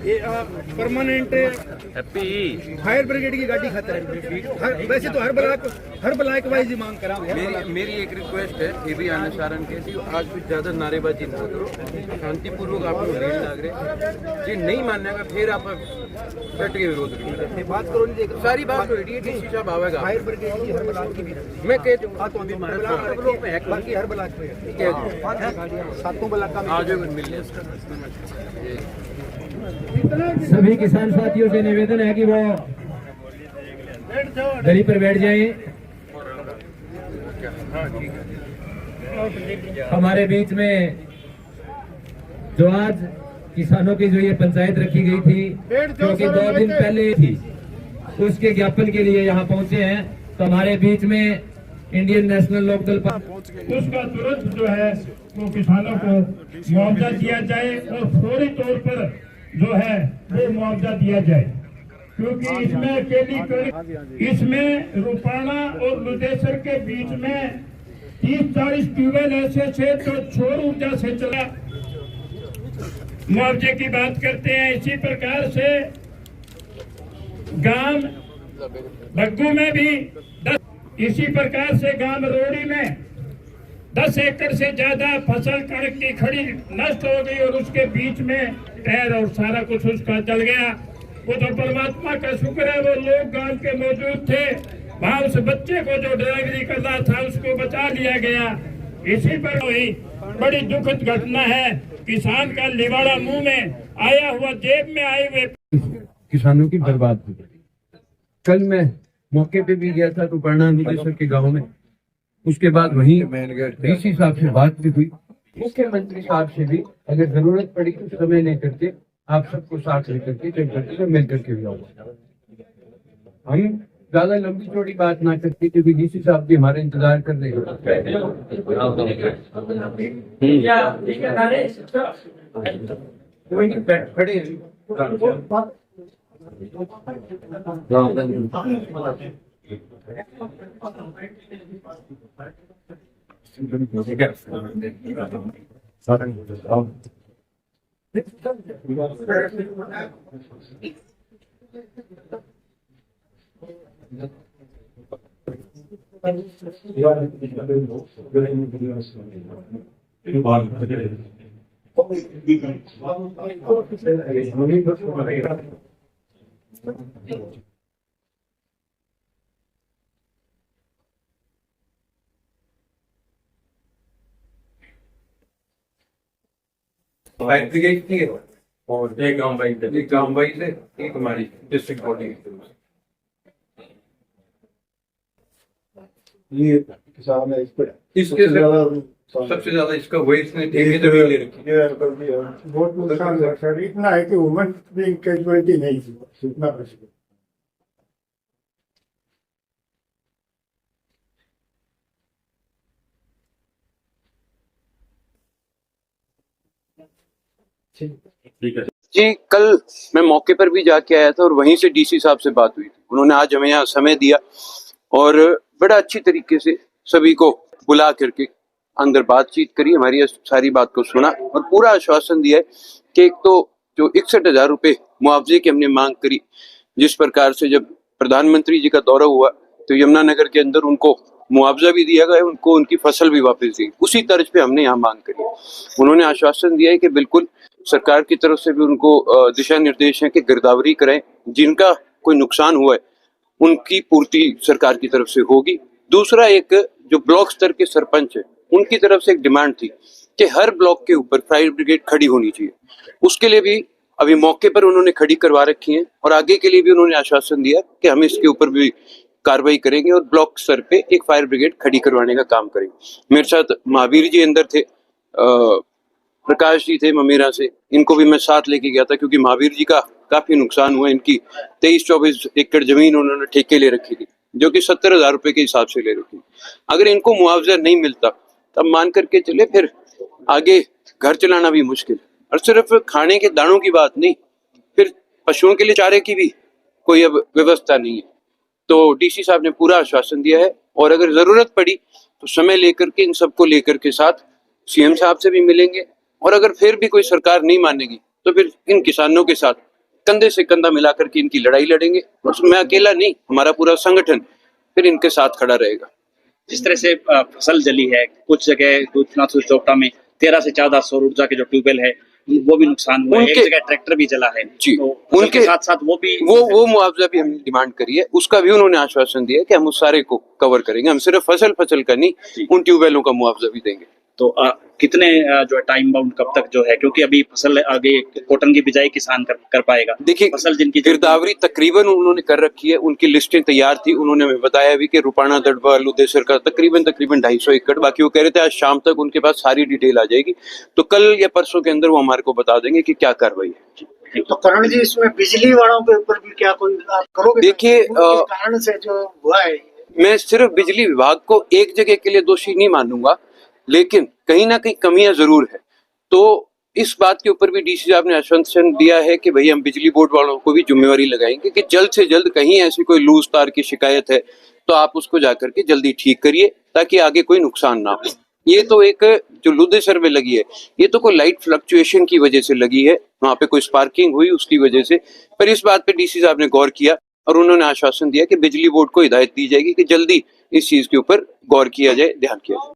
ये permanent happy fire brigade की गाड़ी खतर है। वैसे तो हर ब्लाक वाइज ही मांग करा। मेरी एक रिक्वेस्ट है, ये भी आने सारण के थी, आज कुछ ज्यादा नारेबाजी ना करो, शांतिपूर्वक आप लोग रेल लाग रहे, ये नहीं मानने का फिर आप डट के विरोध करेंगे। बात करो नहीं, सारी बात हो रही है, डीसी साहब आवेगा। फायर ब्रिगेड की हर ब्लाक की भी रहती मैं कह दूँ है। तो अभी ब्लॉक में है, बाकी हर ब्लाक में है। सातों ब्लाक का आज मिलने सभी किसान साथियों से निवेदन है कि वो दरी पर बैठ जाएं। हमारे बीच में जो आज किसानों की जो ये पंचायत रखी गई थी, क्योंकि 2 दिन पहले थी, उसके ज्ञापन के लिए यहाँ पहुंचे हैं। तो हमारे बीच में इंडियन नेशनल लोकदल उसका तुरंत जो है वो किसानों को मुआवजा दिया जाए और फौरी तौर पर जो है वो मुआवजा दिया जाए, क्योंकि इसमें रुपाना और लुदेसर के बीच में 30-40 ट्यूबवेल ऐसे थे तो सौर ऊर्जा से चला। मुआवजे की बात करते हैं। इसी प्रकार से गांव बग्गू में भी इसी प्रकार से गांव रोड़ी में 10 एकड़ से ज्यादा फसल कणक की खड़ी नष्ट हो गई और उसके बीच में पैर और सारा कुछ उसका जल गया। वो तो परमात्मा का शुक्र है, वो लोग गांव के मौजूद थे, वहां उस बच्चे को जो ड्राइवरी कर रहा था उसको बचा लिया गया। इसी पर हुई बड़ी दुखद घटना है, किसान का लिवाड़ा मुंह में आया हुआ, जेब में आए हुए किसानों की बर्बाद हो गई। कल मैं मौके पे भी गया था रुपाना निदेशक के गांव में, उसके बाद वहीं डीसी साहब से बात भी हुई, मुख्यमंत्री साहब से भी, अगर जरूरत पड़ी तो समय लेकर के आप सबको साथ लेकर के चल करके मिल करके भी आऊंगा। हम ज्यादा लंबी चौड़ी बात ना करते, क्योंकि डीसी साहब भी हमारे इंतजार कर रहे हैं। खड़े फायर ब्रिगेड की है और एक गांव वाइज है, एक हमारी डिस्ट्रिक्ट बॉडी। ये किसान है, इसके सबसे ज्यादा इसका वेस्ट ने ठेके जमीन ले रखी है। बहुत नुकसान है सर, इतना है कि वुमेन भी कैजुअलिटी नहीं थी, इतना पैसे। जी, कल मैं मौके पर भी जाके आया था और वहीं से डीसी साहब से बात हुई थी। उन्होंने आज हमें यहाँ समय दिया और बड़ा अच्छी तरीके से सभी को बुला करके अंदर बातचीत करी, हमारी सारी बात को सुना और पूरा आश्वासन दिया है कि एक तो जो 61,000 रुपये मुआवजे की हमने मांग करी, जिस प्रकार से जब प्रधानमंत्री जी का दौरा हुआ तो यमुनानगर के अंदर उनको मुआवजा भी दिया गया, उनको उनकी फसल भी वापस दी, उसी तर्ज पे हमने यहाँ मांग करी। उन्होंने आश्वासन दिया है कि बिल्कुल सरकार की तरफ से भी उनको दिशा निर्देश है कि गिरदावरी करें, जिनका कोई नुकसान हुआ है उनकी पूर्ति सरकार की तरफ से होगी। दूसरा, एक जो ब्लॉक स्तर के सरपंच है उनकी तरफ से एक डिमांड थी कि हर ब्लॉक के ऊपर फायर ब्रिगेड खड़ी होनी चाहिए, उसके लिए भी अभी मौके पर उन्होंने खड़ी करवा रखी है और आगे के लिए भी उन्होंने आश्वासन दिया कि हम इसके ऊपर भी कार्रवाई करेंगे और ब्लॉक स्तर पे एक फायर ब्रिगेड खड़ी करवाने का काम करेंगे। मेरे साथ महावीर जी अंदर थे, प्रकाश जी थे ममेरा से, इनको भी मैं साथ लेके गया था क्योंकि महावीर जी का काफी नुकसान हुआ। इनकी 23-24 एकड़ जमीन उन्होंने ठेके ले रखी थी, जो कि 70,000 रुपए के हिसाब से ले रखी। अगर इनको मुआवजा नहीं मिलता तब मान करके चले फिर आगे घर चलाना भी मुश्किल, और सिर्फ खाने के दानों की बात नहीं, फिर पशुओं के लिए चारे की भी कोई अब व्यवस्था नहीं है। तो डीसी साहब ने पूरा आश्वासन दिया है और अगर जरूरत पड़ी तो समय लेकर के इन सबको लेकर के साथ सीएम साहब से भी मिलेंगे, और अगर फिर भी कोई सरकार नहीं मानेगी तो फिर इन किसानों के साथ कंधे से कंधा मिलाकर के इनकी लड़ाई लड़ेंगे। और मैं अकेला नहीं, हमारा पूरा संगठन फिर इनके साथ खड़ा रहेगा। जिस तरह से फसल जली है, कुछ जगह दूधनाथ चौपटा में 13 से 14 सौर ऊर्जा के जो ट्यूबवेल है वो भी नुकसान हुआ है, एक जगह ट्रैक्टर भी जला है जी, तो उनके साथ साथ वो मुआवजा भी हमने डिमांड करी है, उसका भी उन्होंने आश्वासन दिया है कि हम उस सारे को कवर करेंगे। हम सिर्फ फसल का नहीं, उन ट्यूबवेलों का मुआवजा भी देंगे। तो कितने जो है टाइम बाउंड कब तक जो है, क्योंकि अभी फसल आगे कॉटन की बिजाई किसान कर पाएगा। देखिए, फसल जिनकी गिरदावरी तकरीबन उन्होंने कर रखी है, उनकी लिस्टें तैयार थी। उन्होंने हमें बताया भी कि रुपाना, दड़बा, लुदेसर का तकरीबन 250 एकड़, बाकी वो कह रहे थे आज शाम तक उनके पास सारी डिटेल आ जाएगी, तो कल या परसों के अंदर वो हमारे को बता देंगे कि क्या कार्रवाई है। तो करण जी, इसमें बिजली वालों के ऊपर भी क्या कोई आप करोगे? देखिए, कारण से जो हुआ है, मैं सिर्फ बिजली विभाग को एक जगह के लिए दोषी नहीं मानूंगा, लेकिन कहीं ना कहीं कमियां जरूर है। तो इस बात के ऊपर भी डीसी साहब ने आश्वासन दिया है कि भाई हम बिजली बोर्ड वालों को भी जिम्मेवारी लगाएंगे कि जल्द से जल्द कहीं ऐसी कोई लूज तार की शिकायत है तो आप उसको जाकर के जल्दी ठीक करिए, ताकि आगे कोई नुकसान ना हो। ये तो एक जो लुदेसर में लगी है, ये तो कोई लाइट फ्लक्चुएशन की वजह से लगी है, वहां पे कोई स्पार्किंग हुई उसकी वजह से। पर इस बात पे डीसी साहब ने गौर किया और उन्होंने आश्वासन दिया कि बिजली बोर्ड को हिदायत दी जाएगी कि जल्दी इस चीज के ऊपर गौर किया जाए, ध्यान किया जाए।